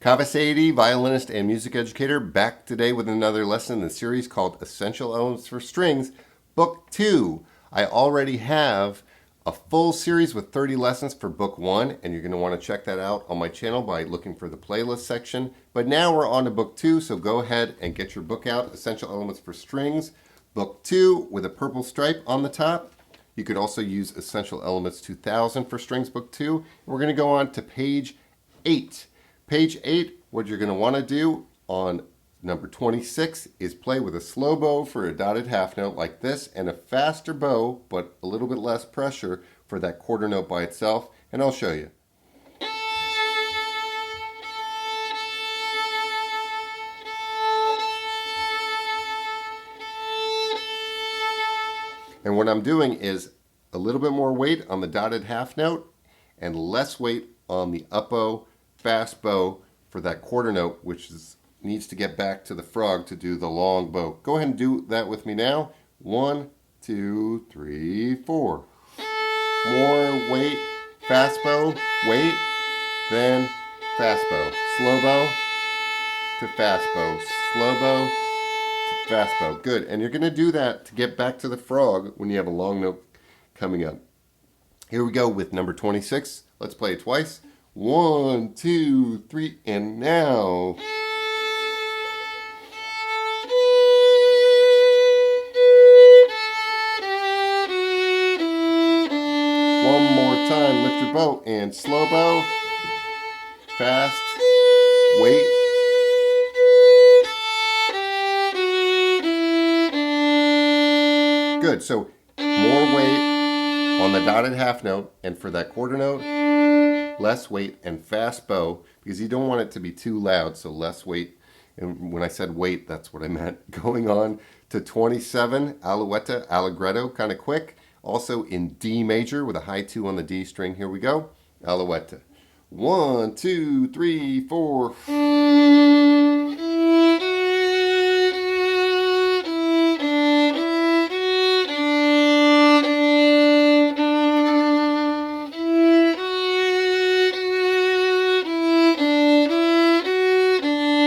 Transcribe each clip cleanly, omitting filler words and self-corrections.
Kaveh, violinist and music educator, back today with another lesson in the series called Essential Elements for Strings, Book 2. I already have a full series with 30 lessons for Book 1, and you're going to want to check that out on my channel by looking for the playlist section. But now we're on to Book 2, so go ahead and get your book out, Essential Elements for Strings, Book 2 with a purple stripe on the top. You could also use Essential Elements 2000 for Strings, Book 2. We're going to go on to page 8. Page 8, what you're going to want to do on number 26 is play with a slow bow for a dotted half note like this, and a faster bow, but a little bit less pressure for that quarter note by itself, and I'll show you. And what I'm doing is a little bit more weight on the dotted half note and less weight on the up bow, fast bow for that quarter note, which needs to get back to the frog to do the long bow. Go ahead and do that with me now. 1, 2, 3, 4. More weight, fast bow, weight, then fast bow. Slow bow to fast bow. Slow bow to fast bow. Good. And you're going to do that to get back to the frog when you have a long note coming up. Here we go with number 26. Let's play it twice. 1, 2, 3, and now. One more time, lift your bow and slow bow, fast, weight. Good, so more weight on the dotted half note, and for that quarter note, less weight and fast bow, because you don't want it to be too loud, so less weight. And when I said weight, that's what I meant. Going on to 27, ALOUETTE, Allegretto, kind of quick. Also in D major with a high 2 on the D string. Here we go. ALOUETTE. 1, 2, 3, 4.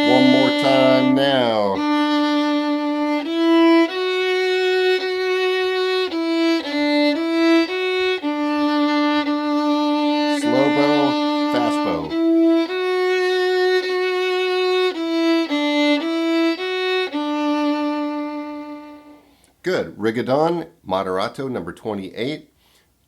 One more time now. Slow bow, fast bow. Good. Rigaudon, Moderato, number 28.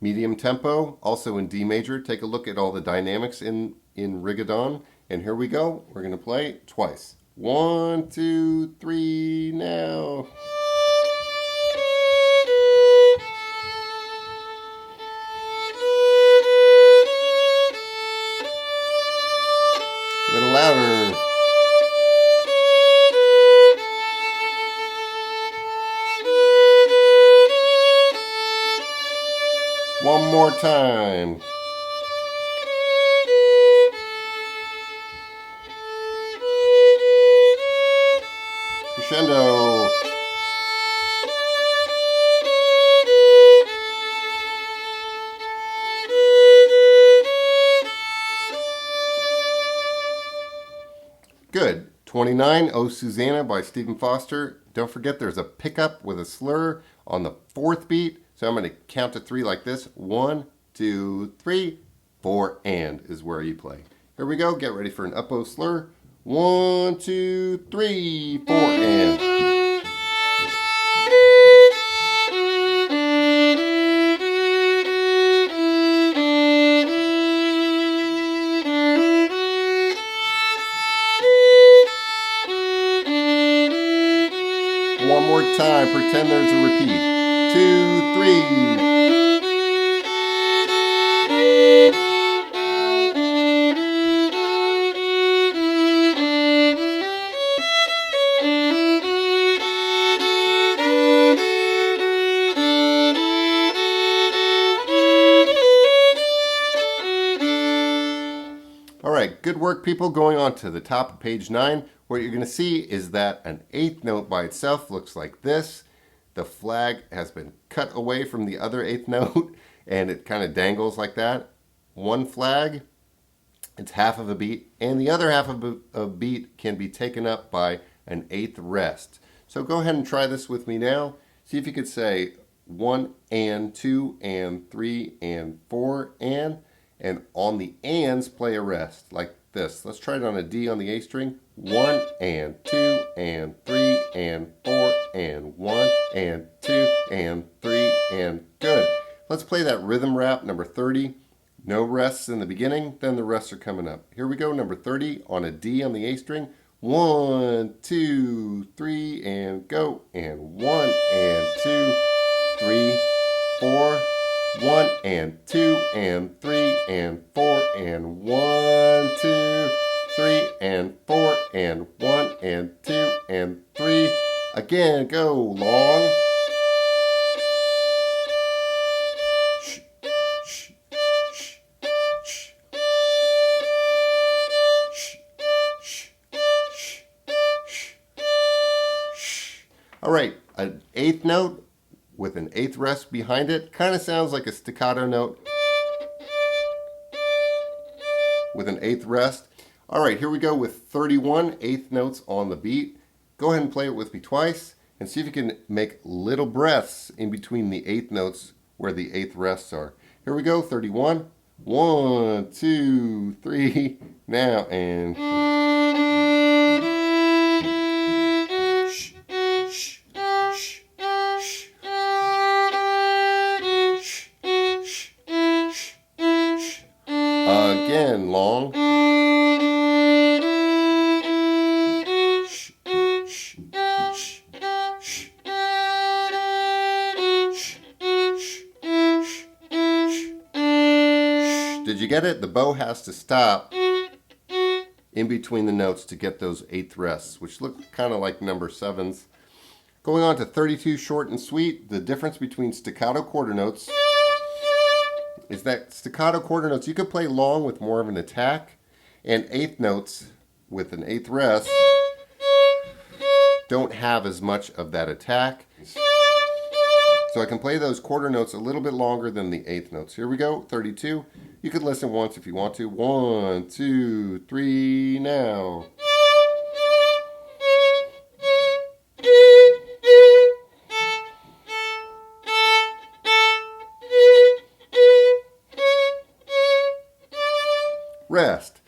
Medium tempo, also in D major. Take a look at all the dynamics in Rigaudon. And here we go. We're going to play twice. 1, 2, 3, now. A little louder. One more time. Crescendo. Good. 29, Oh Susanna by Stephen Foster. Don't forget there's a pickup with a slur on the 4th beat. So I'm going to count to 3 like this. 1, 2, 3, 4, and is where you play. Here we go. Get ready for an up bow slur. 1, 2, 3, 4, and. One more time. Pretend there's a repeat. 2, 3. All right, good work, people. Going on to the top of page 9, what you're going to see is that an 8th note by itself looks like this. the flag has been cut away from the other eighth note and it kind of dangles like that. One flag, it's half of a beat, and the other half of a beat can be taken up by an eighth rest. So go ahead and try this with me now. See if you could say 1 and 2 and 3 and 4 and on the ands play a rest like this. Let's try it on a D on the A string. 1 and 2 and 3 and 4 and 1 and 2 and 3 and good. Let's play that rhythm rap number 30. No rests in the beginning, then the rests are coming up. Here we go, number 30 on a D on the A string. 1, 2, 3 and go, and 1 and 2, 3, 4, 1 and 2 and 3 and 4 and 1, 2, 3 and 4 and 1 and 2 and 3. Again, go long. All right, an eighth note with an eighth rest behind it kind of sounds like a staccato note with an eighth rest. All right, here we go with 31 eighth notes on the beat. Go ahead and play it with me twice and see if you can make little breaths in between the eighth notes where the eighth rests are. Here we go, 31. 1, 2, 3, now, and again, long. Did you get it? The bow has to stop in between the notes to get those eighth rests, which look kind of like number 7s. Going on to 32 short and sweet. The difference between staccato quarter notes is that staccato quarter notes you could play long with more of an attack, and eighth notes with an eighth rest don't have as much of that attack. So I can play those quarter notes a little bit longer than the eighth notes. Here we go, 32. You could listen once if you want to. 1, 2, 3, now. Rest.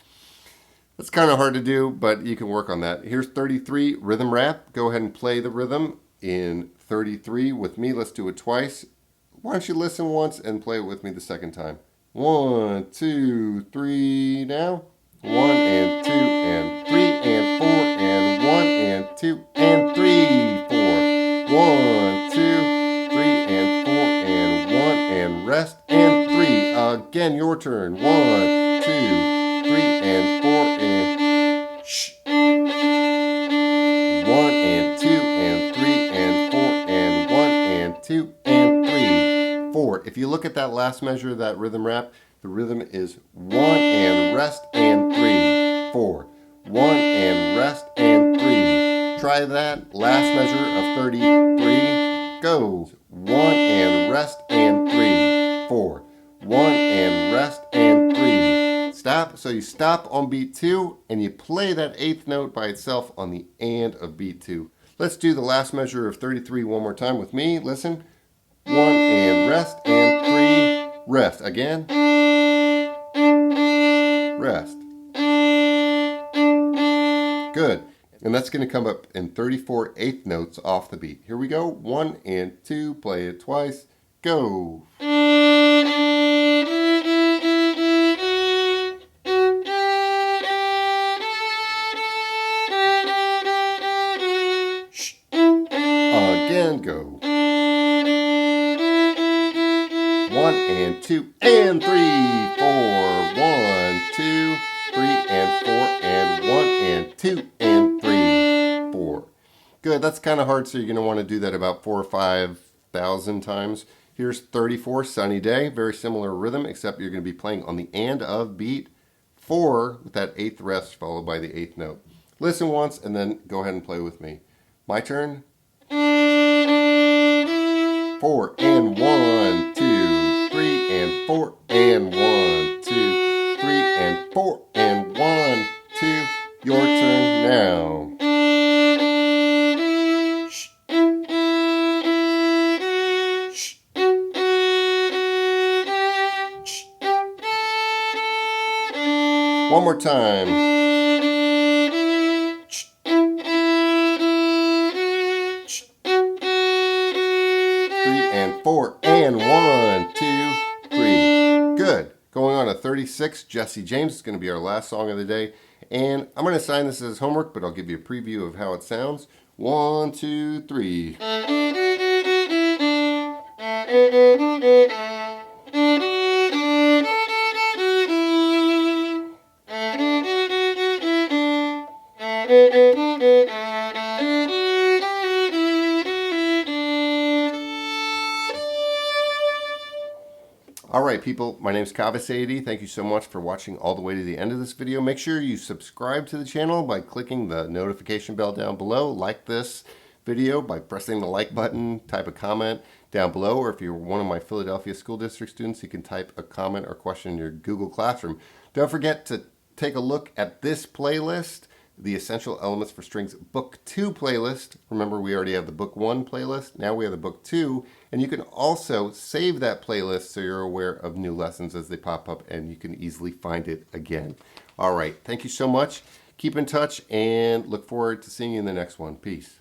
That's kind of hard to do, but you can work on that. Here's 33, rhythm rap. Go ahead and play the rhythm in 33 with me. Let's do it twice. Why don't you listen once and play it with me the second time? 1, 2, 3, now. 1 and 2 and 3 and 4 and 1 and 2 and 3, 4. 1, 2, 3 and 4 and 1 and rest and 3. Again, your turn. 1, 2, 3 and 4 and shh. 1 and 2 and 3 and 4 and 1 and 2 and 3, 4. If you look at that last measure of that rhythm rap, the rhythm is 1 and rest and 3, 4. 1 and rest and 3. Try that last measure of 33. Go. 1 and rest and 3, 4. 1 and rest and 3. Stop. So you stop on beat 2 and you play that eighth note by itself on the and of beat 2. Let's do the last measure of 33 one more time with me. Listen. 1 and rest and 3. Rest. Again. Rest. Good. And that's going to come up in 34 eighth notes off the beat. Here we go. 1 and 2. Play it twice. Go. Again, go. 1 and 2 and 3, 4. 1, 2, 3 and 4 and 1 and 2 and 3, 4. Good. That's kind of hard, so you're going to want to do that about 4,000 or 5,000 times. Here's 34, Sunny Day. Very similar rhythm, except you're going to be playing on the and of beat 4 with that eighth rest followed by the eighth note. Listen once and then go ahead and play with me. My turn. 4 and 1, 2, 3 and 4 and 1, 2, 3 and 4 and 1, 2. Your turn now. One more time. 3 and 4 and 1, 2, 3. Good. Going on to 36, Jesse James is going to be our last song of the day. And I'm going to assign this as homework, but I'll give you a preview of how it sounds. 1, 2, 3. All right, people, my name is Kaveh. Thank you so much for watching all the way to the end of this video. Make sure you subscribe to the channel by clicking the notification bell down below. Like this video by pressing the like button. Type a comment down below, or if you're one of my Philadelphia School District students, you can type a comment or question in your Google Classroom. Don't forget to take a look at this playlist, the Essential Elements for Strings Book 2 playlist. Remember, we already have the Book 1 playlist. Now we have the Book 2. And you can also save that playlist so you're aware of new lessons as they pop up and you can easily find it again. All right. Thank you so much. Keep in touch and look forward to seeing you in the next one. Peace.